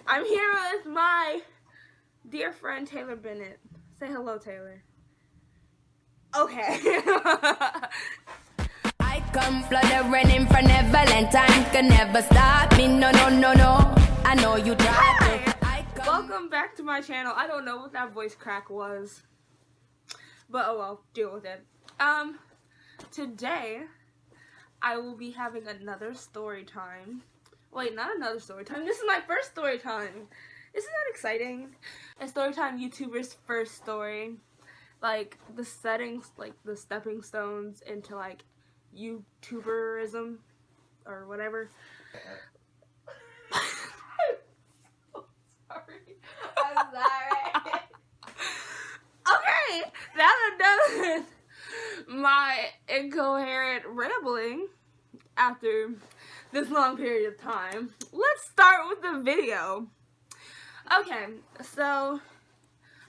I'm here with my dear friend Taylor Bennett. Say hello, Taylor. Okay. I come fluttering in for Neverland. Time can never stop me. No, no, no, no. I know you try to. Welcome back to my channel. I don't know what that voice crack was, but oh well, deal with it. Today I will be having another story time. Wait, not another story time. This is my first story time. Isn't that exciting? A story time YouTuber's first story. Like the settings, like the stepping stones into like YouTuberism or whatever. I'm sorry. Okay, now that I'm done with my incoherent rambling after this long period of time, let's start with the video. Okay, so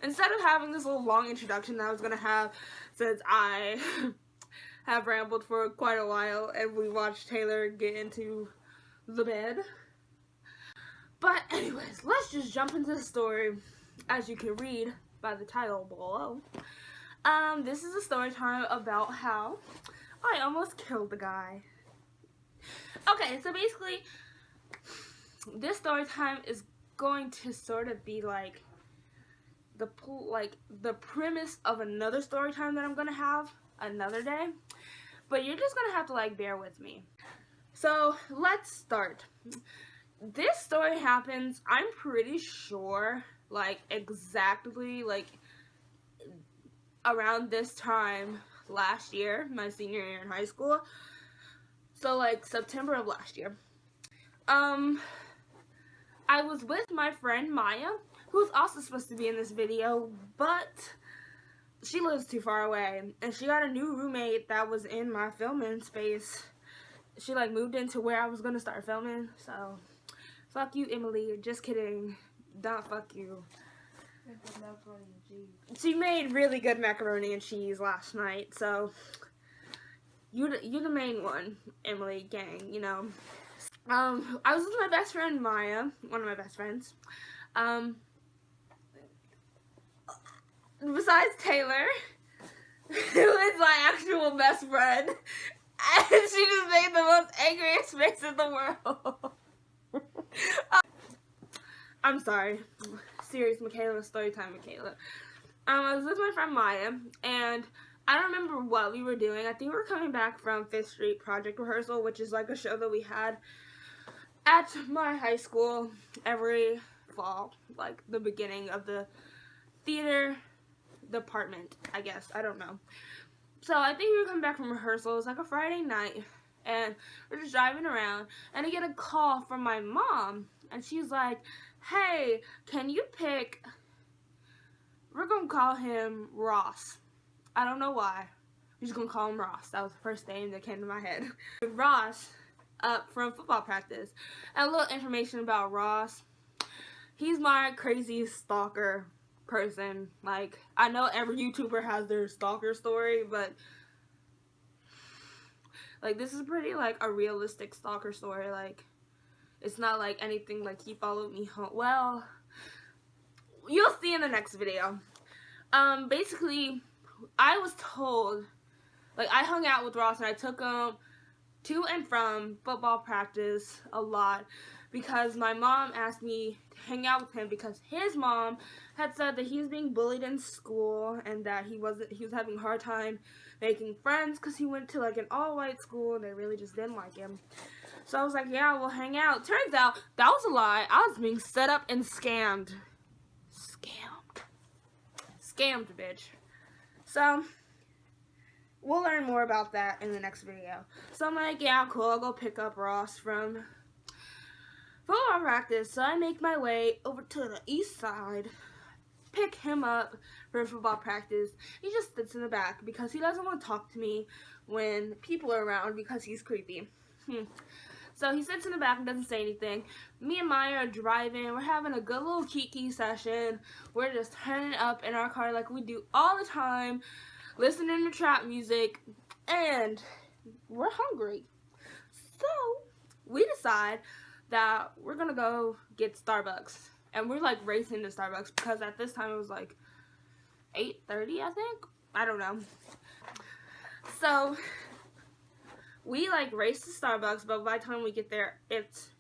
instead of having this little long introduction that I was going to have, since I have rambled for quite a while and we watched Taylor get into the bed. But anyways, let's just jump into the story, as you can read by the title below. This is a story time about how I almost killed a guy. Okay, so basically, this story time is going to sort of be like the premise of another story time that I'm gonna have another day, but you're just gonna have to like bear with me. So let's start. This story happens, I'm pretty sure, like exactly like around this time last year, my senior year in high school. So like September of last year. I was with my friend Maya, who's also supposed to be in this video, but she lives too far away, and she got a new roommate that was in my filming space. She like moved into where I was gonna start filming, so fuck you, Emily. Just kidding. Don't fuck you. She made really good macaroni and cheese last night, so you're the main one, Emily gang, you know. I was with my best friend Maya, one of my best friends. Besides Taylor, who is my actual best friend, and she just made the most angriest face in the world. I'm sorry. Serious Michaela, story time Michaela. I was with my friend Maya, and I don't remember what we were doing. I think we were coming back from 5th Street Project Rehearsal, which is like a show that we had at my high school every fall, like the beginning of the theater department, I guess. I don't know. So I think we were coming back from rehearsal. It was like a Friday night, and we're just driving around, and I get a call from my mom, and she's like, hey, can you pick, we're gonna call him Ross. I don't know why. We're just gonna call him Ross. That was the first name that came to my head. Ross up from football practice. And a little information about Ross. He's my crazy stalker person. Like, I know every YouTuber has their stalker story, but like this is pretty like a realistic stalker story. Like, it's not like anything like he followed me home. Well, you'll see in the next video. Basically, I was told, like, I hung out with Ross and I took him to and from football practice a lot because my mom asked me to hang out with him because his mom had said that he was being bullied in school and that he was having a hard time making friends because he went to like an all-white school and they really just didn't like him. So I was like, yeah, we'll hang out. Turns out that was a lie. I was being set up and scammed. Scammed, bitch. So we'll learn more about that in the next video. So I'm like, yeah, cool, I'll go pick up Ross from football practice. So I make my way over to the east side, pick him up for football practice. He just sits in the back because he doesn't want to talk to me when people are around because he's creepy. So he sits in the back and doesn't say anything. Me and Maya are driving. We're having a good little kiki session. We're just turning up in our car like we do all the time, listening to trap music, and we're hungry. So we decide that we're gonna go get Starbucks. And we're like racing to Starbucks because at this time it was like 8:30, I think. I don't know. So we like race to Starbucks, but by the time we get there, it's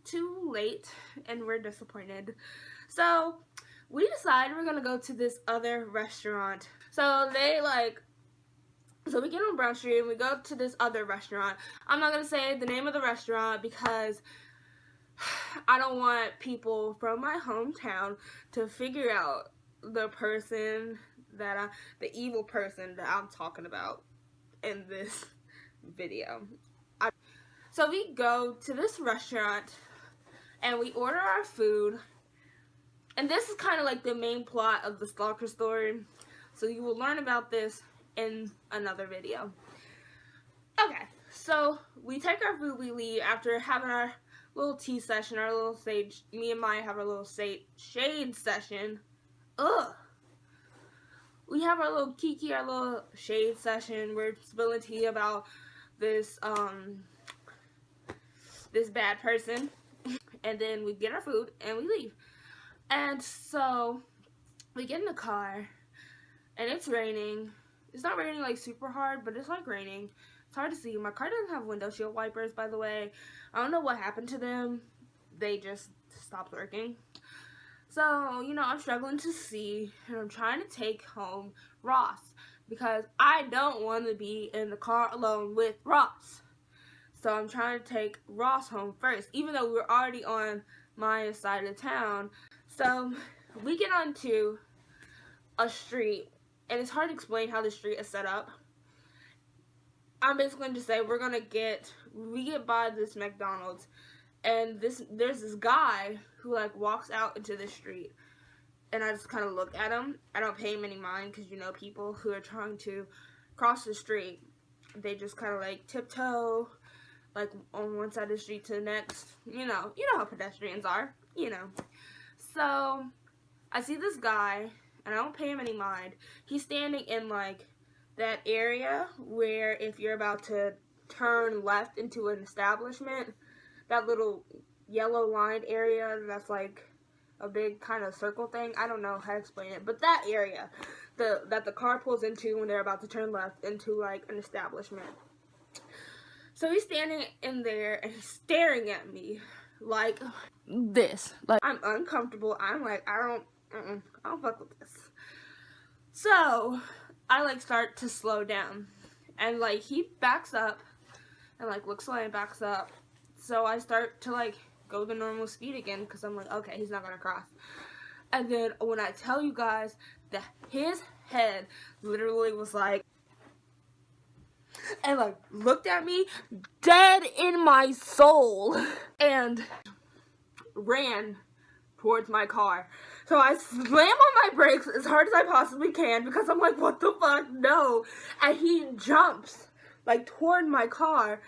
too late and we're disappointed. So we decide we're gonna go to this other restaurant. So we get on Brown Street and we go to this other restaurant. I'm not gonna say the name of the restaurant because I don't want people from my hometown to figure out the evil person that I'm talking about in this video. So we go to this restaurant and we order our food, and this is kind of like the main plot of the stalker story, so you will learn about this in another video. Okay, so we take our food, we leave after having our little tea session, our little sage. Me and Maya have our little shade session. Ugh. We have our little kiki, our little shade session. We're spilling tea about this this bad person, and then we get our food and we leave. And so we get in the car, and it's raining. It's not raining like super hard, but it's like raining. It's hard to see. My car doesn't have window shield wipers, by the way. I don't know what happened to them. They just stopped working. So, you know, I'm struggling to see, and I'm trying to take home Ross because I don't want to be in the car alone with Ross. So I'm trying to take Ross home first, even though we're already on my side of town. So we get onto a street, and it's hard to explain how the street is set up. I'm basically going to say we get by this McDonald's, and there's this guy who like walks out into the street, and I just kind of look at him. I don't pay him any mind because, you know, people who are trying to cross the street, they just kind of like tiptoe like on one side of the street to the next. You know how pedestrians are, you know. So I see this guy, and I don't pay him any mind. He's standing in like that area where if you're about to turn left into an establishment, that little yellow lined area that's like a big kind of circle thing. I don't know how to explain it, but that area that the car pulls into when they're about to turn left into like an establishment. So he's standing in there and he's staring at me like this. Like, I'm uncomfortable. I'm like, I don't fuck with this. So I like start to slow down, and like he backs up and like looks away and backs up. So I start to like go the normal speed again because I'm like, okay, he's not gonna cross. And then when I tell you guys that his head literally was like, and like looked at me dead in my soul and ran towards my car. So I slam on my brakes as hard as I possibly can because I'm like, what the fuck, no. And he jumps like toward my car,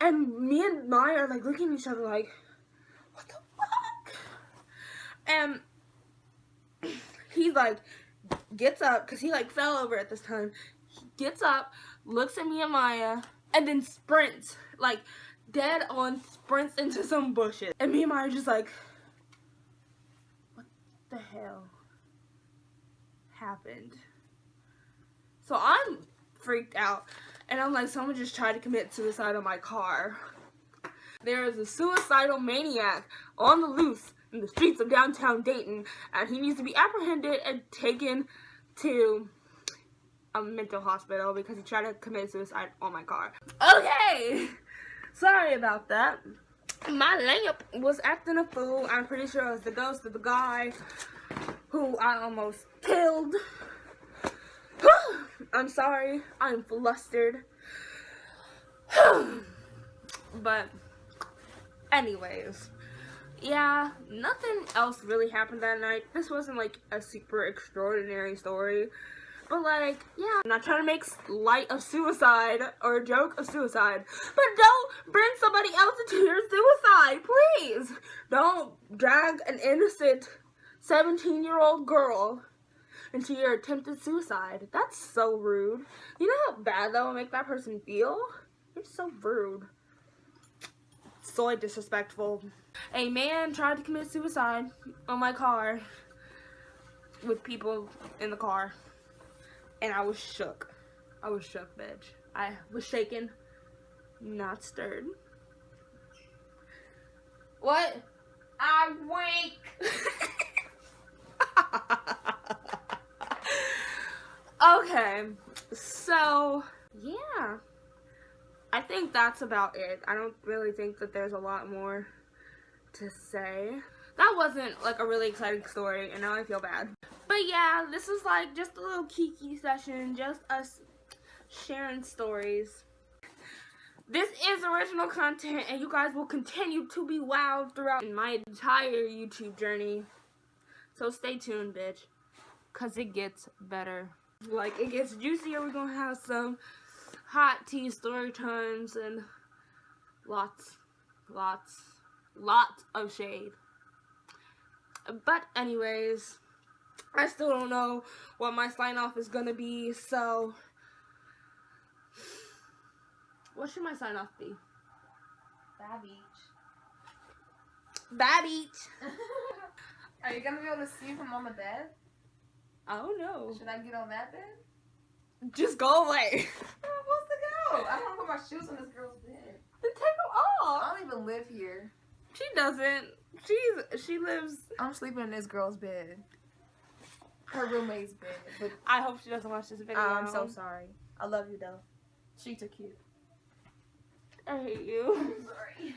and me and Maya are like looking at each other like, what the fuck? And he like gets up because he like fell over at this time. He gets up, looks at me and Maya, and then sprints, like dead on sprints into some bushes. And me and Maya are just like, what the hell happened? So I'm freaked out, and I'm like, someone just tried to commit suicide on my car. There is a suicidal maniac on the loose in the streets of downtown Dayton, and he needs to be apprehended and taken to a mental hospital because he tried to commit suicide on my car. Okay, sorry about that. My lamp was acting a fool. I'm pretty sure it was the ghost of the guy who I almost killed. I'm sorry. I'm flustered. But anyways, yeah, nothing else really happened that night. This wasn't like a super extraordinary story. But like, yeah, I'm not trying to make light of suicide or a joke of suicide. But don't bring somebody else into your suicide, please. Don't drag an innocent 17-year-old girl into your attempted suicide. That's so rude. You know how bad that will make that person feel? It's so rude. so disrespectful. A man tried to commit suicide on my car with people in the car, and I was shook. I was shook, bitch. I was shaken, not stirred. What? I'm weak. Okay, so yeah, I think that's about it. I don't really think that there's a lot more to say. That wasn't like a really exciting story, and now I feel bad. But yeah, this is like just a little kiki session, just us sharing stories. This is original content, and you guys will continue to be wowed throughout my entire YouTube journey. So stay tuned, bitch, cause it gets better. Like, it gets juicier. We're gonna have some hot tea story times and lots of shade. But anyways, I still don't know what my sign off is gonna be, so what should my sign off be? Bad beach. Bad beach. Are you gonna be able to see from on the bed? I don't know. Should I get on that bed? Just go away. Where am I supposed to go? I don't want to put my shoes on this girl's bed. Then take them off. I don't even live here. She doesn't. She lives. I'm sleeping in this girl's bed. Her roommate's bed. But I hope she doesn't watch this video. I'm so sorry. I love you though. She's too cute. I hate you. I'm sorry.